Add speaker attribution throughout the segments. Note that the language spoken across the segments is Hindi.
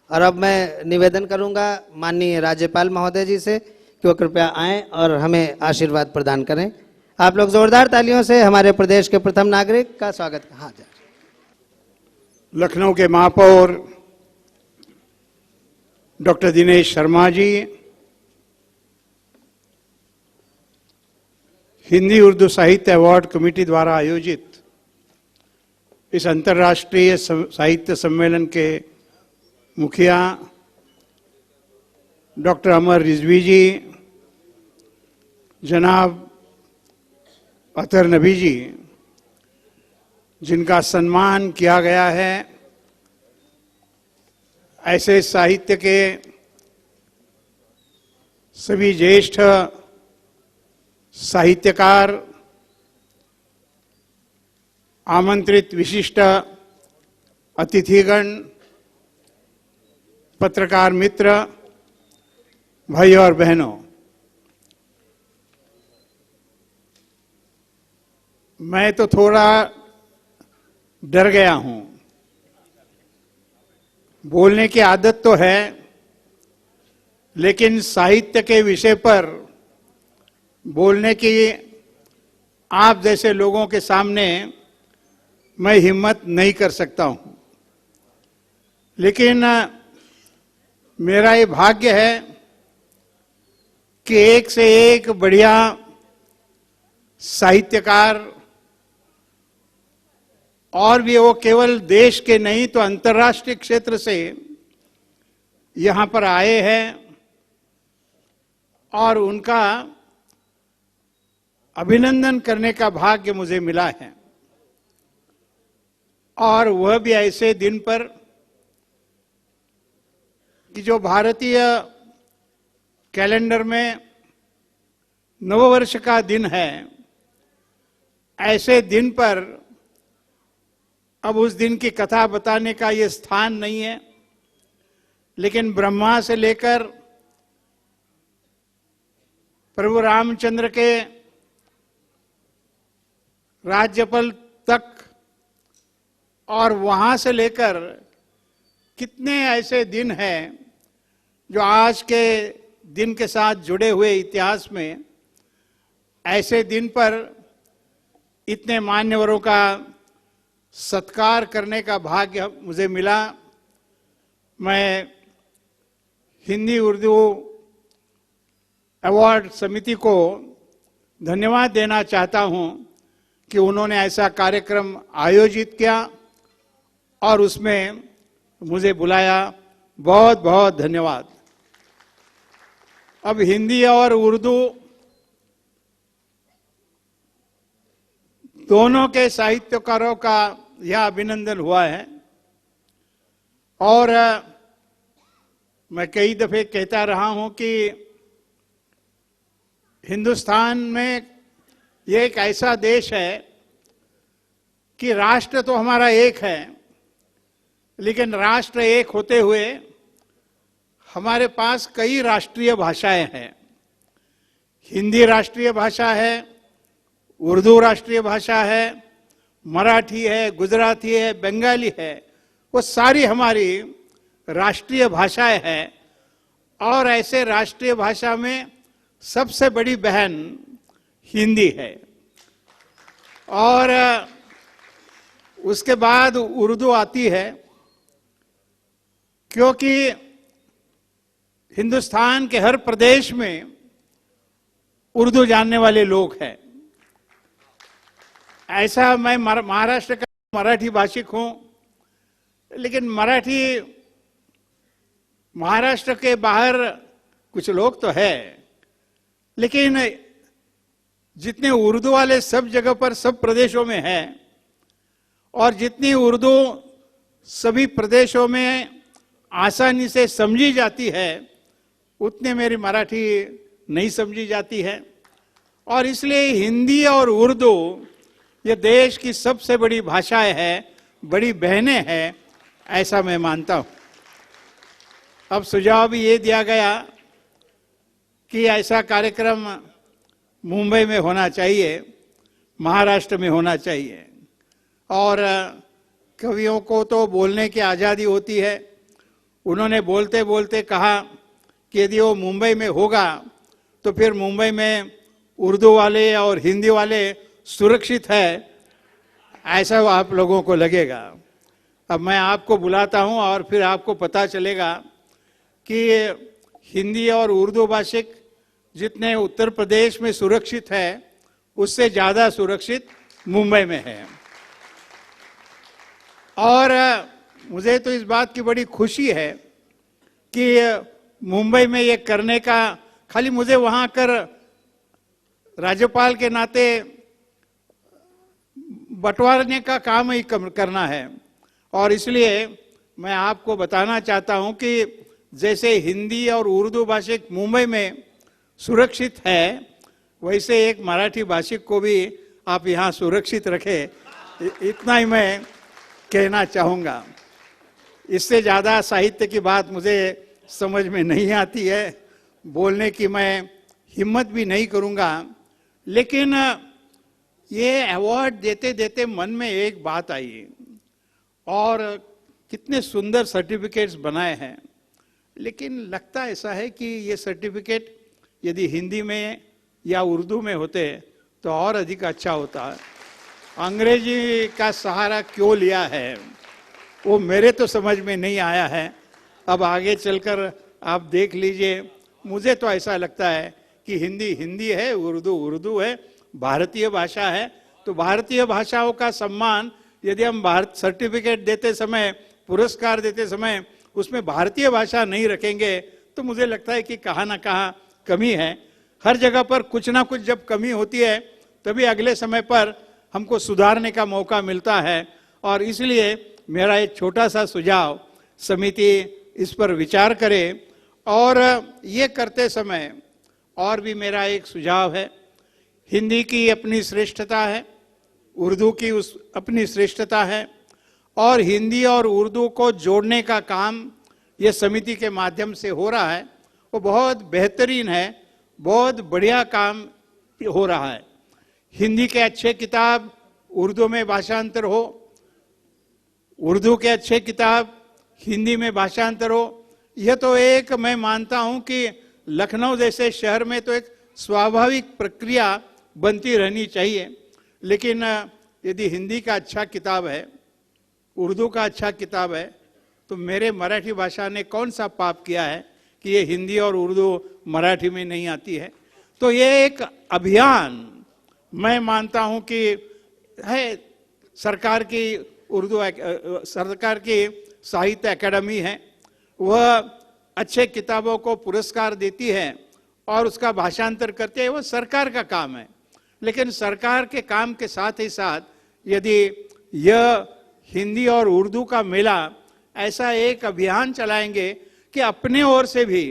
Speaker 1: और अब मैं निवेदन करूंगा माननीय राज्यपाल महोदय जी से कि वो कृपया आएं और हमें आशीर्वाद प्रदान करें। आप लोग जोरदार तालियों से हमारे प्रदेश के प्रथम नागरिक का स्वागत। हाँ,
Speaker 2: लखनऊ के महापौर डॉक्टर दिनेश शर्मा जी, हिंदी उर्दू साहित्य अवार्ड कमेटी द्वारा आयोजित इस अंतर्राष्ट्रीय साहित्य सम्मेलन के मुखिया डॉक्टर अमर रिजवी जी, जनाब अतर नबी जी, जिनका सम्मान किया गया है, ऐसे साहित्य के सभी ज्येष्ठ साहित्यकार, आमंत्रित विशिष्ट अतिथिगण, पत्रकार मित्र, भाई और बहनों, मैं तो थोड़ा डर गया हूं। बोलने की आदत तो है, लेकिन साहित्य के विषय पर बोलने की आप जैसे लोगों के सामने मैं हिम्मत नहीं कर सकता हूं। लेकिन मेरा ये भाग्य है कि एक से एक बढ़िया साहित्यकार, और भी वो केवल देश के नहीं तो अंतर्राष्ट्रीय क्षेत्र से यहां पर आए हैं और उनका अभिनंदन करने का भाग्य मुझे मिला है। और वह भी ऐसे दिन पर कि जो भारतीय कैलेंडर में नववर्ष का दिन है, ऐसे दिन पर अब उस दिन की कथा बताने का ये स्थान नहीं है, लेकिन ब्रह्मा से लेकर प्रभु रामचंद्र के राज्यपाल तक और वहां से लेकर कितने ऐसे दिन हैं जो आज के दिन के साथ जुड़े हुए इतिहास में, ऐसे दिन पर इतने मान्यवरों का सत्कार करने का भाग्य मुझे मिला। मैं हिंदी उर्दू अवार्ड समिति को धन्यवाद देना चाहता हूं कि उन्होंने ऐसा कार्यक्रम आयोजित किया और उसमें मुझे बुलाया। बहुत बहुत धन्यवाद। अब हिंदी और उर्दू दोनों के साहित्यकारों का यह अभिनंदन हुआ है और मैं कई दफे कहता रहा हूं कि हिंदुस्तान में यह एक ऐसा देश है कि राष्ट्र तो हमारा एक है, लेकिन राष्ट्र एक होते हुए हमारे पास कई राष्ट्रीय भाषाएं हैं। हिंदी राष्ट्रीय भाषा है, उर्दू राष्ट्रीय भाषा है, मराठी है, गुजराती है, बंगाली है, वो सारी हमारी राष्ट्रीय भाषाएं हैं। और ऐसे राष्ट्रीय भाषा में सबसे बड़ी बहन हिंदी है और उसके बाद उर्दू आती है, क्योंकि हिंदुस्तान के हर प्रदेश में उर्दू जानने वाले लोग हैं। ऐसा मैं महाराष्ट्र का मराठी भाषिक हूं, लेकिन मराठी महाराष्ट्र के बाहर कुछ लोग तो है, लेकिन जितने उर्दू वाले सब जगह पर सब प्रदेशों में है और जितनी उर्दू सभी प्रदेशों में आसानी से समझी जाती है, उतने मेरी मराठी नहीं समझी जाती है। और इसलिए हिंदी और उर्दू ये देश की सबसे बड़ी भाषाएं हैं, बड़ी बहनें हैं, ऐसा मैं मानता हूं। अब सुझाव भी ये दिया गया कि ऐसा कार्यक्रम मुंबई में होना चाहिए, महाराष्ट्र में होना चाहिए। और कवियों को तो बोलने की आज़ादी होती है, उन्होंने बोलते बोलते कहा कि यदि वो मुंबई में होगा तो फिर मुंबई में उर्दू वाले और हिंदी वाले सुरक्षित है, ऐसा आप लोगों को लगेगा। अब मैं आपको बुलाता हूं और फिर आपको पता चलेगा कि हिंदी और उर्दू भाषिक जितने उत्तर प्रदेश में सुरक्षित है उससे ज्यादा सुरक्षित मुंबई में है। और मुझे तो इस बात की बड़ी खुशी है कि मुंबई में ये करने का, खाली मुझे वहां कर राज्यपाल के नाते बंटवारने का काम ही करना है। और इसलिए मैं आपको बताना चाहता हूं कि जैसे हिंदी और उर्दू भाषिक मुंबई में सुरक्षित है, वैसे एक मराठी भाषिक को भी आप यहाँ सुरक्षित रखें, इतना ही मैं कहना चाहूँगा। इससे ज़्यादा साहित्य की बात मुझे समझ में नहीं आती है, बोलने की मैं हिम्मत भी नहीं करूँगा। लेकिन ये अवार्ड देते देते मन में एक बात आई, और कितने सुंदर सर्टिफिकेट्स बनाए हैं, लेकिन लगता ऐसा है कि ये सर्टिफिकेट यदि हिंदी में या उर्दू में होते तो और अधिक अच्छा होता। अंग्रेजी का सहारा क्यों लिया है वो मेरे तो समझ में नहीं आया है। अब आगे चलकर आप देख लीजिए। मुझे तो ऐसा लगता है कि हिंदी हिंदी है, उर्दू उर्दू है, भारतीय भाषा है। तो भारतीय भाषाओं का सम्मान यदि हम भारत सर्टिफिकेट देते समय, पुरस्कार देते समय उसमें भारतीय भाषा नहीं रखेंगे तो मुझे लगता है कि कहाँ ना कहाँ कमी है। हर जगह पर कुछ ना कुछ जब कमी होती है तभी अगले समय पर हमको सुधारने का मौका मिलता है। और इसलिए मेरा एक छोटा सा सुझाव, समिति इस पर विचार करे। और ये करते समय और भी मेरा एक सुझाव है, हिंदी की अपनी श्रेष्ठता है, उर्दू की उस अपनी श्रेष्ठता है, और हिंदी और उर्दू को जोड़ने का काम ये समिति के माध्यम से हो रहा है, वो बहुत बेहतरीन है, बहुत बढ़िया काम हो रहा है। हिंदी के अच्छे किताब उर्दू में भाषांतर हो, उर्दू के अच्छे किताब हिंदी में भाषांतर हो, यह तो एक मैं मानता हूं कि लखनऊ जैसे शहर में तो एक स्वाभाविक प्रक्रिया बनती रहनी चाहिए। लेकिन यदि हिंदी का अच्छा किताब है, उर्दू का अच्छा किताब है, तो मेरे मराठी भाषा ने कौन सा पाप किया है कि ये हिंदी और उर्दू मराठी में नहीं आती है। तो ये एक अभियान मैं मानता हूं कि है। सरकार की सरकार की साहित्य अकादमी है, वह अच्छे किताबों को पुरस्कार देती है और उसका भाषांतर करते हैं, वो सरकार का काम है। लेकिन सरकार के काम के साथ ही साथ यदि यह हिंदी और उर्दू का मेला ऐसा एक अभियान चलाएंगे कि अपने ओर से भी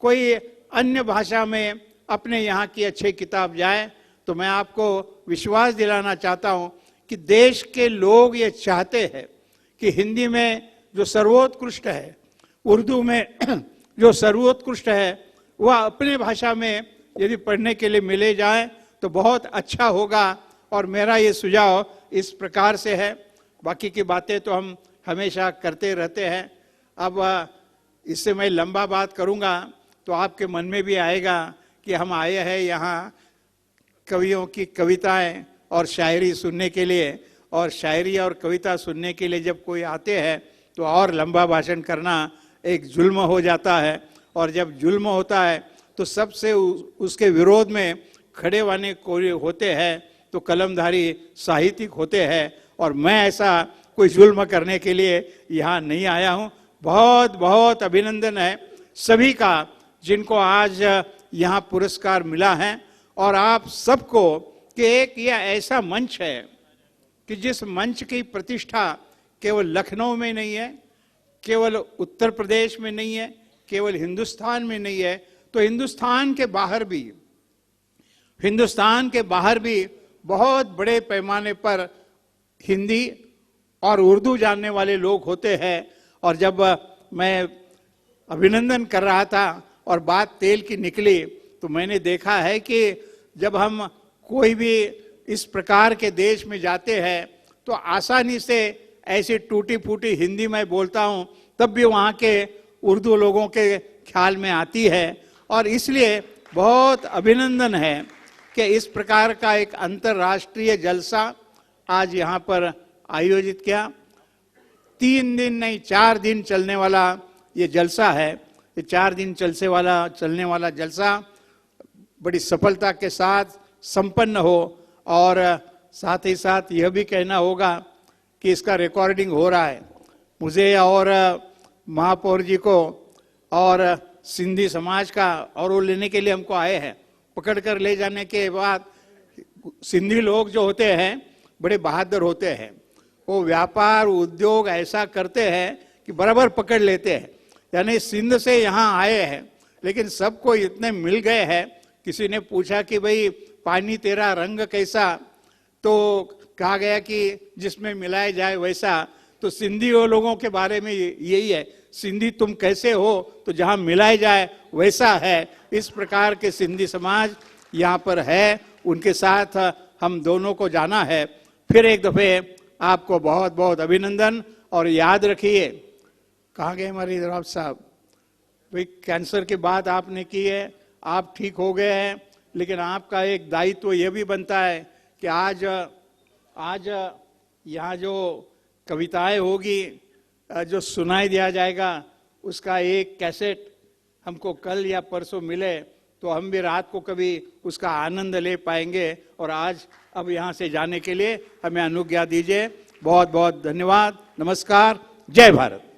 Speaker 2: कोई अन्य भाषा में अपने यहाँ की अच्छी किताब जाए, तो मैं आपको विश्वास दिलाना चाहता हूँ कि देश के लोग ये चाहते हैं कि हिंदी में जो सर्वोत्कृष्ट है, उर्दू में जो सर्वोत्कृष्ट है, वह अपने भाषा में यदि पढ़ने के लिए मिले जाए तो बहुत अच्छा होगा। और मेरा ये सुझाव इस प्रकार से है। बाकी की बातें तो हम हमेशा करते रहते हैं। अब इससे मैं लंबा बात करूंगा तो आपके मन में भी आएगा कि हम आए हैं यहाँ कवियों की कविताएं और शायरी सुनने के लिए, और शायरी और कविता सुनने के लिए जब कोई आते हैं तो और लंबा भाषण करना एक जुल्म हो जाता है। और जब जुल्म होता है तो सबसे उसके विरोध में खड़े होने कोई होते हैं तो कलमधारी साहित्यिक होते हैं। और मैं ऐसा कोई जुल्म करने के लिए यहाँ नहीं आया हूँ। बहुत बहुत अभिनंदन है सभी का जिनको आज यहाँ पुरस्कार मिला है। और आप सबको कि एक यह ऐसा मंच है कि जिस मंच की प्रतिष्ठा केवल लखनऊ में नहीं है, केवल उत्तर प्रदेश में नहीं है, केवल हिंदुस्तान में नहीं है, तो हिंदुस्तान के बाहर भी बहुत बड़े पैमाने पर हिंदी और उर्दू जानने वाले लोग होते हैं। और जब मैं अभिनंदन कर रहा था और बात तेल की निकली तो मैंने देखा है कि जब हम कोई भी इस प्रकार के देश में जाते हैं तो आसानी से ऐसी टूटी फूटी हिंदी में बोलता हूं तब भी वहाँ के उर्दू लोगों के ख्याल में आती है। और इसलिए बहुत अभिनंदन है कि इस प्रकार का एक अंतर्राष्ट्रीय जलसा आज यहाँ पर आयोजित किया। 3 दिन नहीं 4 दिन चलने वाला ये जलसा है। ये 4 दिन चलने वाला जलसा बड़ी सफलता के साथ संपन्न हो। और साथ ही साथ यह भी कहना होगा कि इसका रिकॉर्डिंग हो रहा है। मुझे और महापौर जी को और सिंधी समाज का और वो लेने के लिए हमको आए हैं। पकड़ कर ले जाने के बाद सिंधी लोग जो होते हैं बड़े बहादुर होते हैं। वो व्यापार उद्योग ऐसा करते हैं कि बराबर पकड़ लेते हैं। यानी सिंध से यहाँ आए हैं लेकिन सबको इतने मिल गए हैं। किसी ने पूछा कि भाई पानी तेरा रंग कैसा, तो कहा गया कि जिसमें मिलाया जाए वैसा। तो सिंधी लोगों के बारे में यही है, सिंधी तुम कैसे हो, तो जहाँ मिलाया जाए वैसा है। इस प्रकार के सिंधी समाज यहाँ पर है, उनके साथ हम दोनों को जाना है। फिर एक दफे आपको बहुत बहुत अभिनंदन। और याद रखिए, कहाँ गए हमारे इधर साहब, भाई कैंसर की बात आपने की है, आप ठीक हो गए हैं, लेकिन आपका एक दायित्व यह भी बनता है कि आज यहाँ जो कविताएं होगी, जो सुनाई दिया जाएगा, उसका एक कैसेट हमको कल या परसों मिले तो हम भी रात को कभी उसका आनंद ले पाएंगे। और आज अब यहाँ से जाने के लिए हमें अनुज्ञा दीजिए। बहुत बहुत धन्यवाद। नमस्कार। जय भारत।